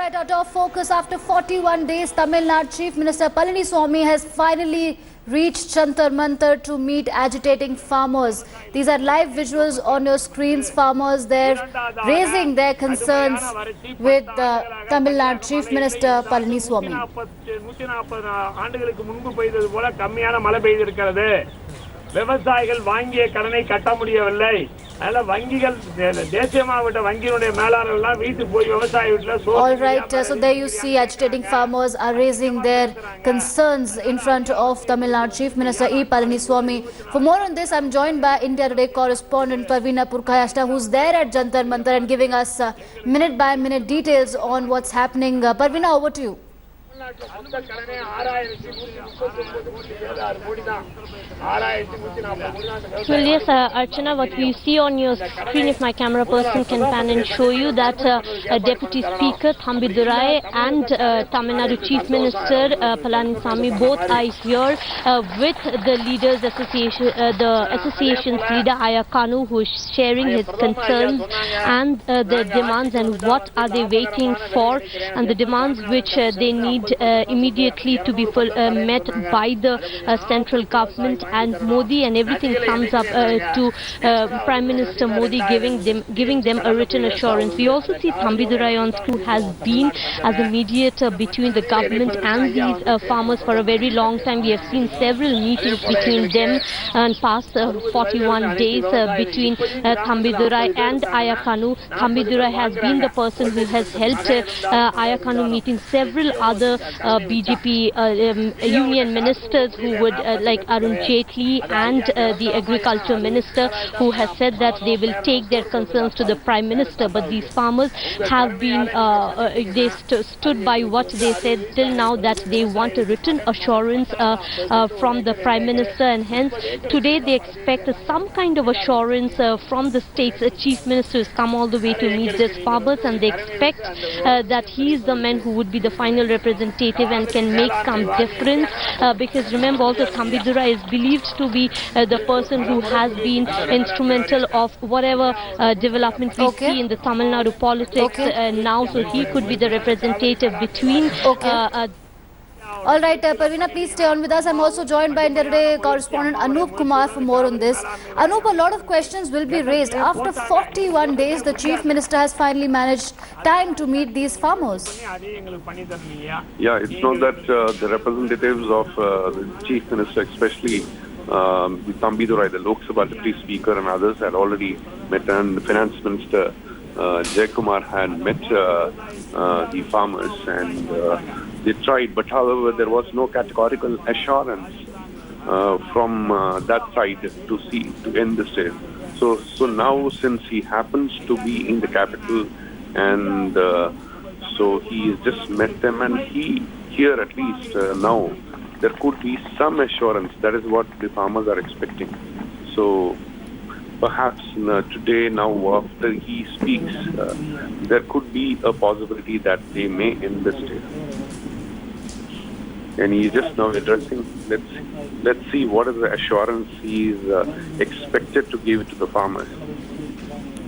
right, our top focus after 41 days, Tamil Nadu Chief Minister Palaniswami has finally reached Jantar Mantar to meet agitating farmers. These are live visuals on your screens. Farmers there raising their concerns with Tamil Nadu Chief Minister Palaniswami. விவசாயிகள் வாங்கிய கடனை கட்ட முடியவில்லை. அதனால வங்கிகள் தேசிய மாவட்ட வங்கியினுடைய மேலாளர்கள் எல்லாம் வீட்டுக்கு போய் விவசாய வீட்ல All right, so there you see agitating farmers are raising their concerns in front of Tamil Nadu Chief Minister E. Palaniswami. For more on this, I'm joined by India Today correspondent Parveena Purkayashta, who's there at Jantar Mantar and giving us minute by minute details on what's happening. Parveena, over to you. Well, yes, Archana, what we see on your screen, if my camera person can pan and show you, that Deputy Speaker Thambidurai and Tamil Nadu Chief Minister Palaniswami both are here with the leaders association, the association's leader Ayakanu, who is sharing his concerns and the demands and what are they waiting for, and the demands which they need immediately to be met by the central government and Modi, and everything comes up to Prime Minister Modi giving them a written assurance. We also see Thambidurai on who has been as a mediator between the government and these farmers for a very long time. We have seen several meetings between them and past 41 days between Thambidurai and Ayakanu. Thambidurai has been the person who has helped Ayakanu meeting several other BJP union ministers who would like Arun Jaitley and the agriculture minister, who has said that they will take their concerns to the Prime Minister. But these farmers have been they stood by what they said till now, that they want a written assurance from the Prime Minister, and hence today they expect some kind of assurance from the state's chief minister has come all the way to meet these farmers, and they expect that he is the man who would be the final representative and can make some difference, because remember also Thambidurai is believed to be the person who has been instrumental of whatever development we see in the Tamil Nadu politics now, so he could be the representative between All right, Parveena, please stay on with us. I'm also joined by India Today correspondent Anup Kumar for more on this. Anup, a lot of questions will be raised. After 41 days, the Chief Minister has finally managed time to meet these farmers. Yeah, it's not that the representatives of the Chief Minister, especially Thambidurai, the Lok Sabha Deputy Speaker and others had already met, and the Finance Minister Jaikumar had met the farmers, and they tried, but however there was no categorical assurance from that side to end the sale. So now, since he happens to be in the capital, and so he just met them, and here at least now there could be some assurance. That is what the farmers are expecting. So perhaps today, now after he speaks, there could be a possibility that they may end the sale. And he is just now addressing. Let's see what is the assurance he is expected to give to the farmers.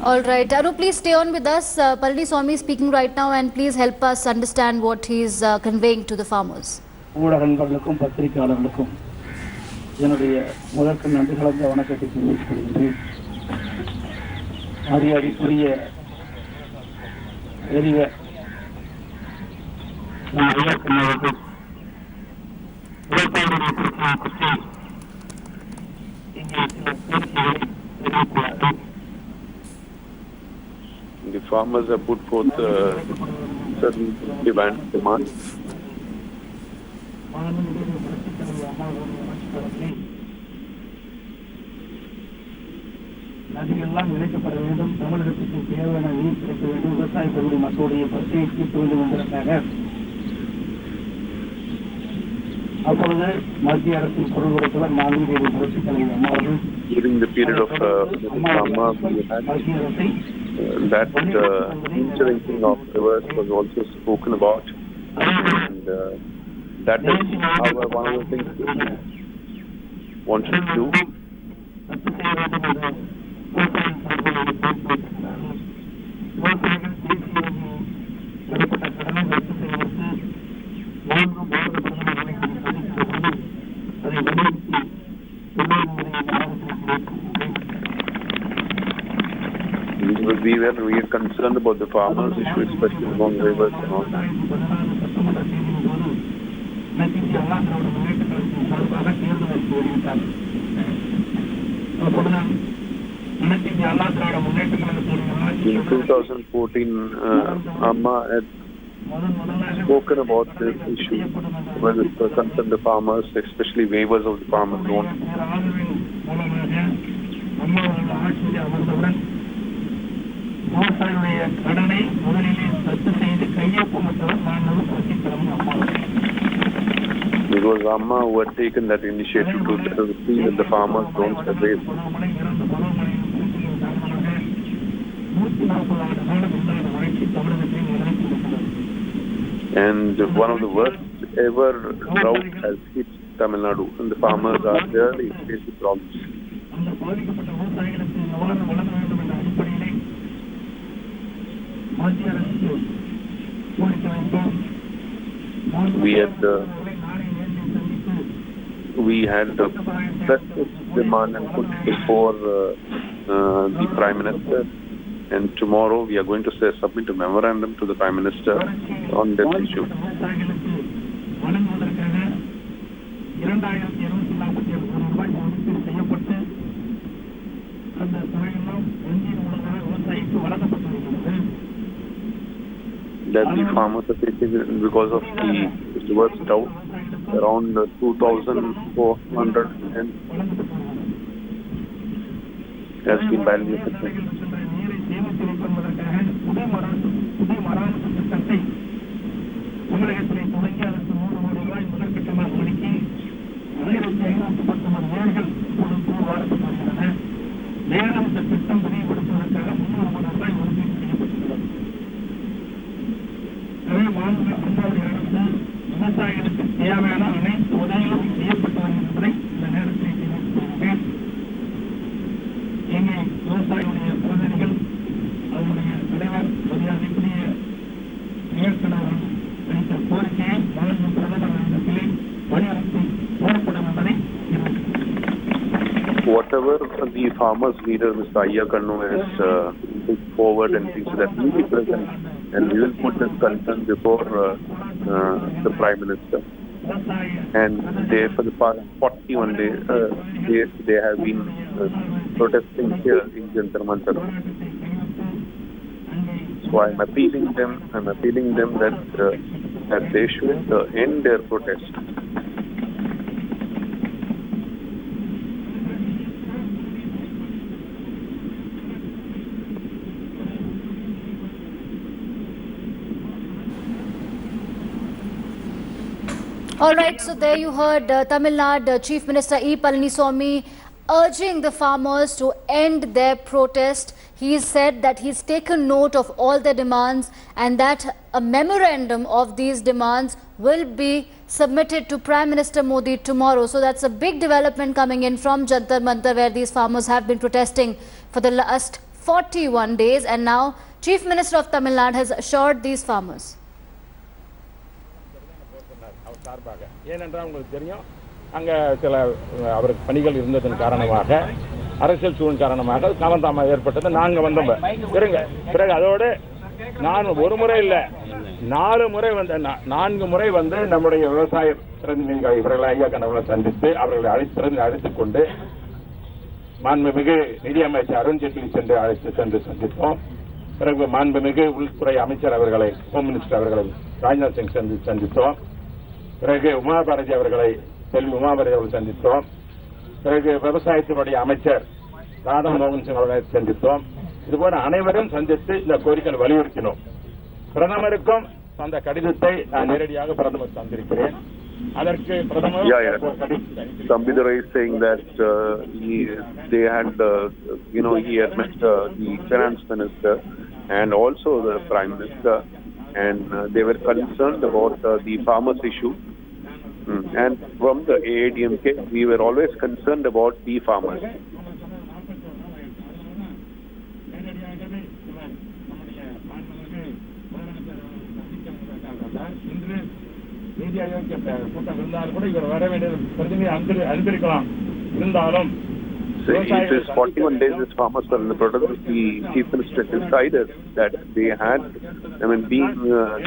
All right, Anup, please stay on with us. Palaniswami is speaking right now, and please help us understand what he is conveying to the farmers. ஊடகங்களுக்கும் பத்திரிகையாளர்களுக்கும் என்னுடைய முதற்கு நன்றி கலந்த வணக்கத்தை தெரிவித்துக் மரியாதைக்குரிய எரிவர் The farmers have put forth certain demands. நதியெல்லாம் இணைக்கப்பட வேண்டும், தமிழகத்துக்கு தேவையான நீர் கிடைக்க வேண்டும், விவசாயிகளுடைய மக்களுடைய பசியை தீர்க்க வேண்டும் என்பதற்காக அப்பொழுது மத்திய அரசின் பொருள் கொடுத்தவர் மாநில புரட்சித் தலைவர் அம்மா அவர்கள் during the period of that intervention of rivers was also spoken about, and that is one of the things we wanted to do. concerned about the farmers' issue, especially among waivers and all that. In 2014, Amma had spoken about this issue when it concerned the farmers, especially waivers of the farmers' loan. It was Amma who had taken that initiative to see that the farmers don't get waived. And one of the worst ever drought has hit Tamil Nadu, and the farmers are really facing problems. We had pressed this demand and put before the Prime Minister, and tomorrow we are going to submit a memorandum to the Prime Minister on this issue. That the farmers are facing because of the reverse drought, around 2,400 has been badly affected. Whatever the farmers' leader, Mr. Ayyakannu, has put forward and things that will be present, and we will put this concern before the Prime Minister. And they, for the past 41 days, they have been protesting here in Jantar Mantar. So I'm appealing them that they should end their protest. All right, so there you heard Tamil Nadu Chief Minister E. Palaniswami urging the farmers to end their protest. He said that he's taken note of all their demands and that a memorandum of these demands will be submitted to Prime Minister Modi tomorrow. So that's a big development coming in from Jantar Mantar, where these farmers have been protesting for the last 41 days, and now Chief Minister of Tamil Nadu has assured these farmers. ஏனென்றால் உங்களுக்கு தெரியும், அங்கே சில அவருக்கு பணிகள் இருந்ததன் காரணமாக, அரசியல் சூழல் காரணமாக காலந்தாமம் ஏற்பட்டது. நாங்கள் வந்தோம் பிறகு அதோடு நான் ஒரு முறை இல்லை 4 முறை வந்து நம்முடைய விவசாய பிரதிநிதிகள் இவர்களை ஐயாக்கண்ணவர்களை சந்தித்து அவர்களை அழைத்துக் கொண்டு மாண்புமிகு நிதியமைச்சர் அருண்ஜேட்லி சென்று சந்தித்தோம். பிறகு மாண்புமிகு உள்துறை அமைச்சர் அவர்களை, ஹோம் மினிஸ்டர் அவர்களை, ராஜ்நாத் சிங் சந்தித்தோம். பிறகு உமாபாரதி அவர்களை, செல்வி உமாபாரதி அவர்களை சந்தித்தோம். பிறகு விவசாயத்தினுடைய அமைச்சர் ராதா மோகன் சிங் அவர்களை சந்தித்தோம். இதுபோல அனைவரும் சந்தித்து இந்த கோரிக்கையை வலியுறுத்தினோம். பிரதமருக்கும் அந்த கடிதத்தை நான் நேரடியாக பிரதமர் தந்திருக்கிறேன். அதற்கு பிரதமர் Sambidurai is saying that he had met the finance minister and also the prime minister, and they were concerned about the farmers issue. And from the AIDMK, we were always concerned about the farmers. NITI Aayog கூட்டம் இருந்தாலும் கூட இவர் வர வேண்டிய பிரதிநிதி அனுப்பியிருக்கலாம். இருந்தாலும் it is 41 days this farmers were in the protest. The Chief Minister decided that they had,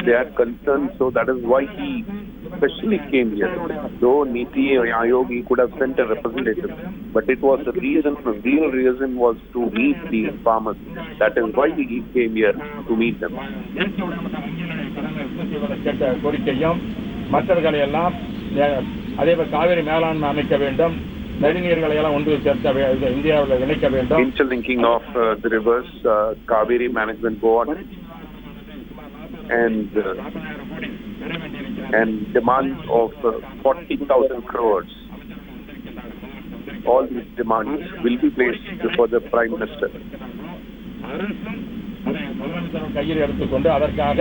they had concerns, so that is why he especially came here. Though NITI Aayog, he could have sent a representative, but it was the real reason was to meet the farmers. That is why he came here to meet them. மற்றவர்களை எல்லாம் அதேபோல் காவிரி மேலாண்மை அமைக்க வேண்டும், நதிநீர்களை எல்லாம் ஒன்று சேர்க்க இந்தியாவில் இணைக்க வேண்டும். Interlinking of the rivers, Kaveri Management Board, and demands of 40,000 crores. All these demands will be placed before the Prime Minister. கையில் எடுத்துக்கொண்டு அதற்காக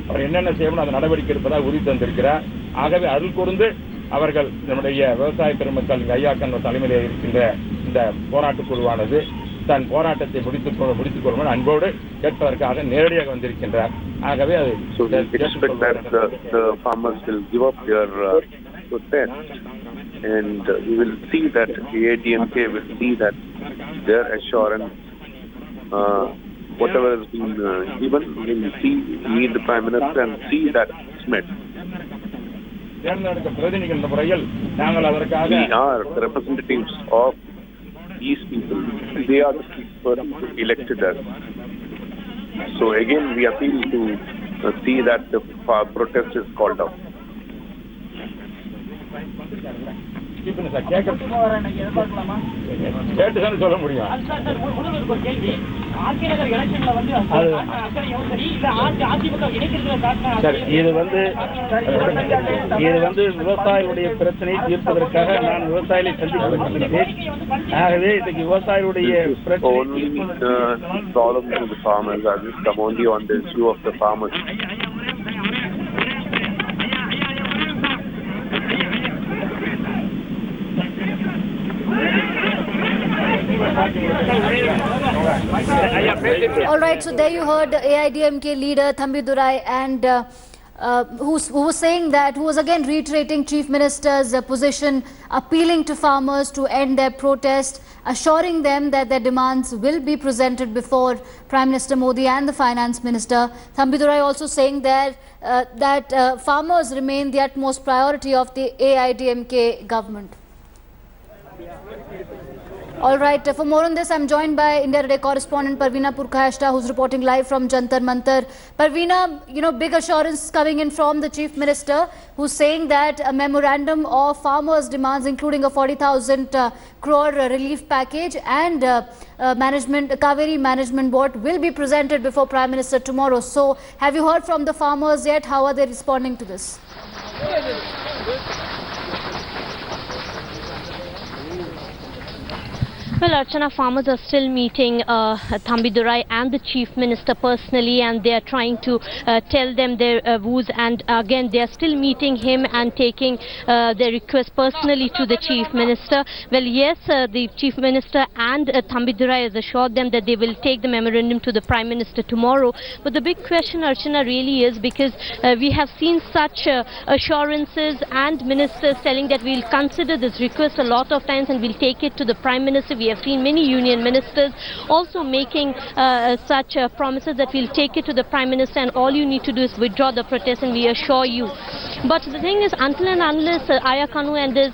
அவர் என்னென்ன செய்யணும் அந்த நடவடிக்கை எடுப்பதாக உறுதி தந்திருக்கிறார். ஆகவே அருள் கூர்ந்து அவர்கள் நம்முடைய விவசாய பெருமக்கள் ஐயாக்கன் தலைமையில் இருக்கின்ற இந்த போராட்ட குழுவானது தன் போராட்டத்தை முடித்துக் கொள்ளும் அன்போடு கேட்பதற்காக நேரடியாக வந்திருக்கின்றார். ஆகவே அது the farmers will give up their protest, and we will see that the ADMK will see that their assurance, whatever has been given, we will meet the Prime Minister and see that it's met. We are the representatives of these people. They are the people who elected us. So again, we appeal to see that the protest is called out. கேட்டுதான் சொல்ல முடியும். சரி, இது விவசாயிகளுடைய பிரச்சனையை தீர்ப்பதற்காக நான் விவசாயிகளை சந்திக்கிறேன். ஆகவே இதுக்கு விவசாயிகளுடைய only problem to the farmers. I just come only on the issue of the farmers. All right, so there you heard AIDMK leader Thambidurai, and who was saying that, who was again reiterating Chief Minister's position, appealing to farmers to end their protest, assuring them that their demands will be presented before Prime Minister Modi and the Finance Minister. Thambidurai also saying that farmers remain the utmost priority of the AIDMK government. All right, for more on this, I'm joined by India Today correspondent Parveena Purkayashta, who's reporting live from Jantar Mantar. Parveena, big assurance coming in from the Chief Minister, who's saying that a memorandum of farmers' demands, including a 40,000 crore relief package and Kaveri Management Board, will be presented before Prime Minister tomorrow. So, have you heard from the farmers yet? How are they responding to this? Well, Archana, farmers are still meeting Thambidurai and the Chief Minister personally, and they are trying to tell them their views, and again they are still meeting him and taking their request personally to the Chief Minister. Well, yes, the Chief Minister and Thambidurai has assured them that they will take the memorandum to the Prime Minister tomorrow. But the big question, Archana, really is, because we have seen such assurances and ministers telling that we will consider this request a lot of times and we'll take it to the Prime Minister. We have seen many union ministers also making such promises that we'll take it to the Prime Minister and all you need to do is withdraw the protest, and we assure you. But the thing is, until and unless Ayakanu and his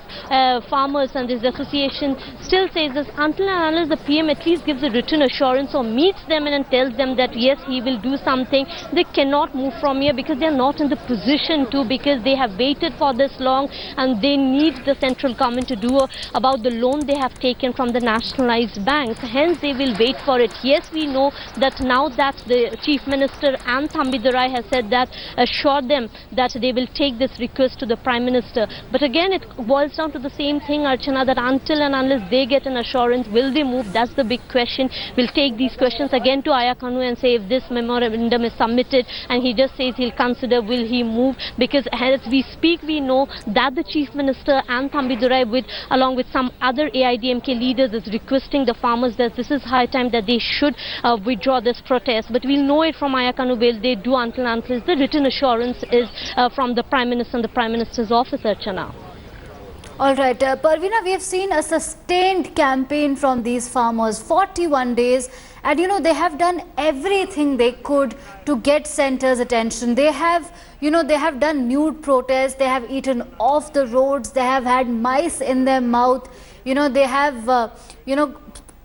farmers and this association still says this, until and unless the PM at least gives a written assurance or meets them and tells them that yes, he will do something, they cannot move from here, because they are not in the position to, because they have waited for this long and they need the central government to do about the loan they have taken from the nationalized banks. Hence, they will wait for it. Yes, we know that now that the Chief Minister and Thambidurai has said that, assured them that they will take this request to the Prime Minister. But again, it boils down to the same thing, Archana, that until and unless they get an assurance, will they move? That's the big question. We'll take these questions again to Ayakanu and say if this memorandum is submitted and he just says he'll consider, will he move? Because as we speak, we know that the Chief Minister and Thambidurai, along with some other AIDMK leaders, is requesting the farmers that this is high time that they should withdraw this protest. But we'll know it from Ayakanu, will they do until the written assurance is from the Prime Minister and the Prime Minister's office, Archana. All right, Parveena, we have seen a sustained campaign from these farmers, 41 days, and they have done everything they could to get centre's attention. They have, they have done nude protests, they have eaten off the roads, they have had mice in their mouth, they have,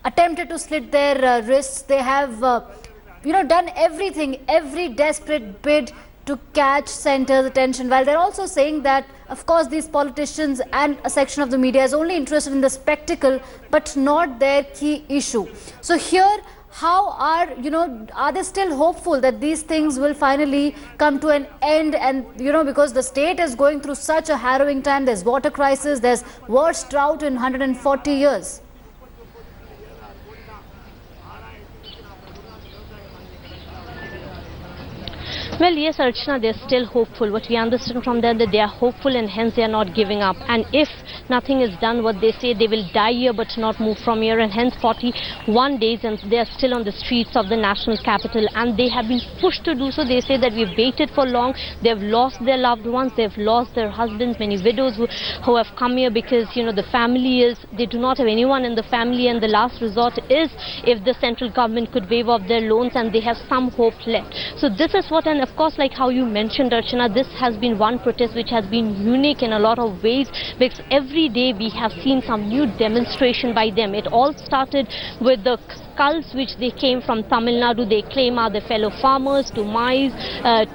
attempted to slit their wrists, they have, done everything, every desperate bid to catch centre's attention, while they're also saying that, of course, these politicians and a section of the media is only interested in the spectacle, but not their key issue. So here, how are they still hopeful that these things will finally come to an end? And, because the state is going through such a harrowing time, there's water crisis, there's worst drought in 140 years. Well, yes, Archana, they're still hopeful. What we understand from them that they are hopeful and hence they are not giving up. And if nothing is done, what they say, they will die here but not move from here. And hence 41 days and they are still on the streets of the national capital. And they have been pushed to do so. They say that we've waited for long. They've lost their loved ones. They've lost their husbands, many widows who have come here because, the family they do not have anyone in the family. And the last resort is if the central government could waive off their loans and they have some hope left. So this is what, and of course, like how you mentioned, Archana, this has been one protest which has been unique in a lot of ways because every day we have seen some new demonstration by them. It all started with the skulls which they came from Tamil Nadu, they claim are the fellow farmers, to mice,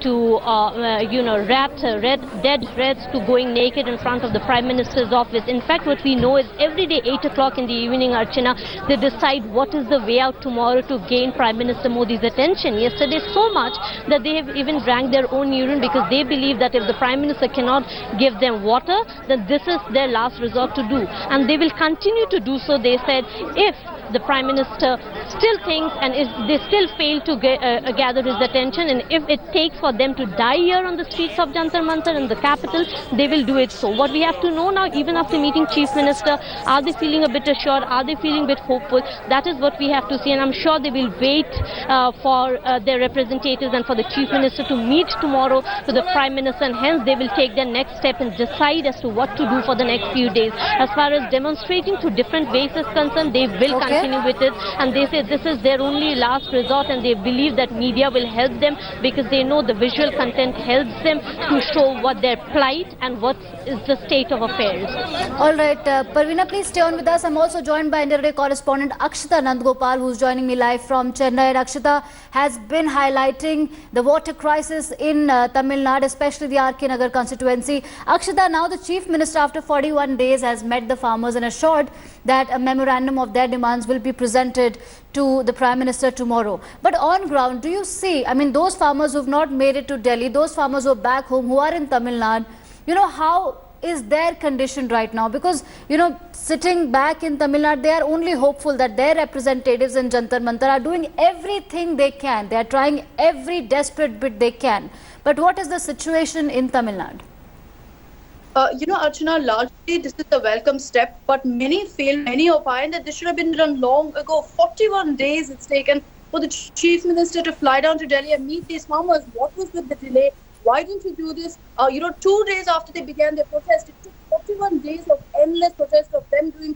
to rats, dead rats, to going naked in front of the Prime Minister's office. In fact, what we know is every day 8 o'clock in the evening, Archana, they decide what is the way out tomorrow to gain Prime Minister Modi's attention. Yesterday so much that they have even drank their own urine because they believe that if the Prime Minister cannot give them water, then this is their last resort to do. And they will continue to do so, they said, if the Prime Minister still thinks and if they still fail to gather his attention, and if it takes for them to die here on the streets of Jantar Mantar in the capital, they will do it so. What we have to know now, even after meeting Chief Minister, are they feeling a bit assured, are they feeling a bit hopeful? That is what we have to see, and I'm sure they will wait for their representatives and for the Chief Minister to meet tomorrow to the Prime Minister, and hence they will take their next step and decide as to what to do for the next few days. As far as demonstrating through different ways is concerned, they will continue with it, and they say this is their only last resort, and they believe that media will help them because they know the visual content helps them to show what their plight and what is the state of affairs. All right, Parveena, please stay on with us. I'm also joined by India Today correspondent Akshita Nandgopal, who's joining me live from Chennai. And Akshita has been highlighting the water crisis in Tamil Nadu, especially the RK Nagar constituency. Akshita, now the Chief Minister after 41 days has met the farmers and assured that a memorandum of their demands will be presented to the Prime Minister tomorrow. But on ground, do you see, those farmers who have not made it to Delhi, those farmers who are back home, who are in Tamil Nadu, how is their condition right now? Because, sitting back in Tamil Nadu, they are only hopeful that their representatives in Jantar Mantar are doing everything they can. They are trying every desperate bit they can. But what is the situation in Tamil Nadu? Archana, largely this is a welcome step, but many opine that this should have been done long ago. 41 days it's taken for the Chief Minister to fly down to Delhi and meet these farmers. What was with the delay? Why didn't you do this? 2 days after they began their protest, it took 41 days of endless protest of them doing,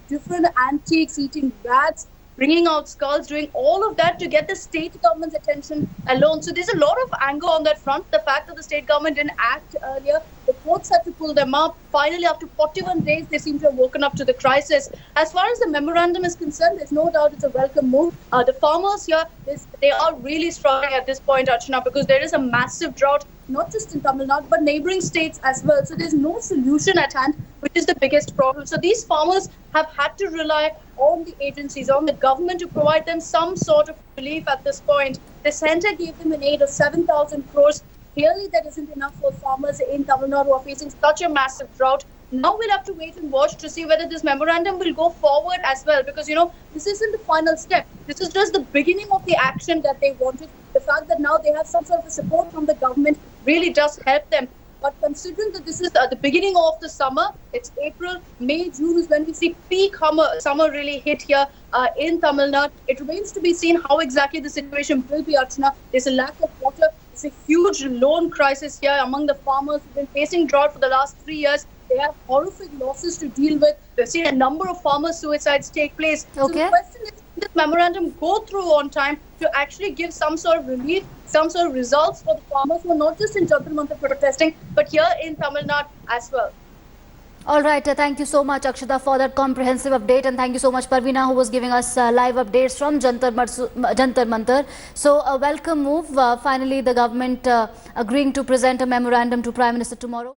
different antiques, eating rats, bringing out skulls, doing all of that to get the state government's attention alone. So there's a lot of anger on that front. The fact that the state government didn't act earlier, the courts had to pull them up. Finally, after 41 days, they seem to have woken up to the crisis. As far as the memorandum is concerned, there's no doubt it's a welcome move. The farmers here, they are really struggling at this point, Archana, because there is a massive drought, not just in Tamil Nadu, but neighboring states as well. So there's no solution at hand, which is the biggest problem. So these farmers have had to rely on the agencies, on the government to provide them some sort of relief at this point. The centre gave them an aid of 7,000 crores. Clearly, that isn't enough for farmers in Tamil Nadu who are facing such a massive drought. Now we'll have to wait and watch to see whether this memorandum will go forward as well, because, this isn't the final step. This is just the beginning of the action that they wanted. The fact that now they have some sort of support from the government really does help them. But considering that this is the beginning of the summer, it's April, May, June is when we see peak summer really hit here in Tamil Nadu. It remains to be seen how exactly the situation will be, Archana. There's a lack of water. There's a huge loan crisis here among the farmers who've been facing drought for the last 3 years. They have horrific losses to deal with. We've seen a number of farmer suicides take place. So Okay. the question is, will this memorandum go through on time to actually give some sort of relief, some sort of results for the farmers who are not just in Jantar Mantar protesting, but here in Tamil Nadu as well? All right, thank you so much, Akshita, for that comprehensive update, and thank you so much, Parveena, who was giving us live updates from Jantar Mantar. So, a welcome move. Finally, the government agreeing to present a memorandum to Prime Minister tomorrow.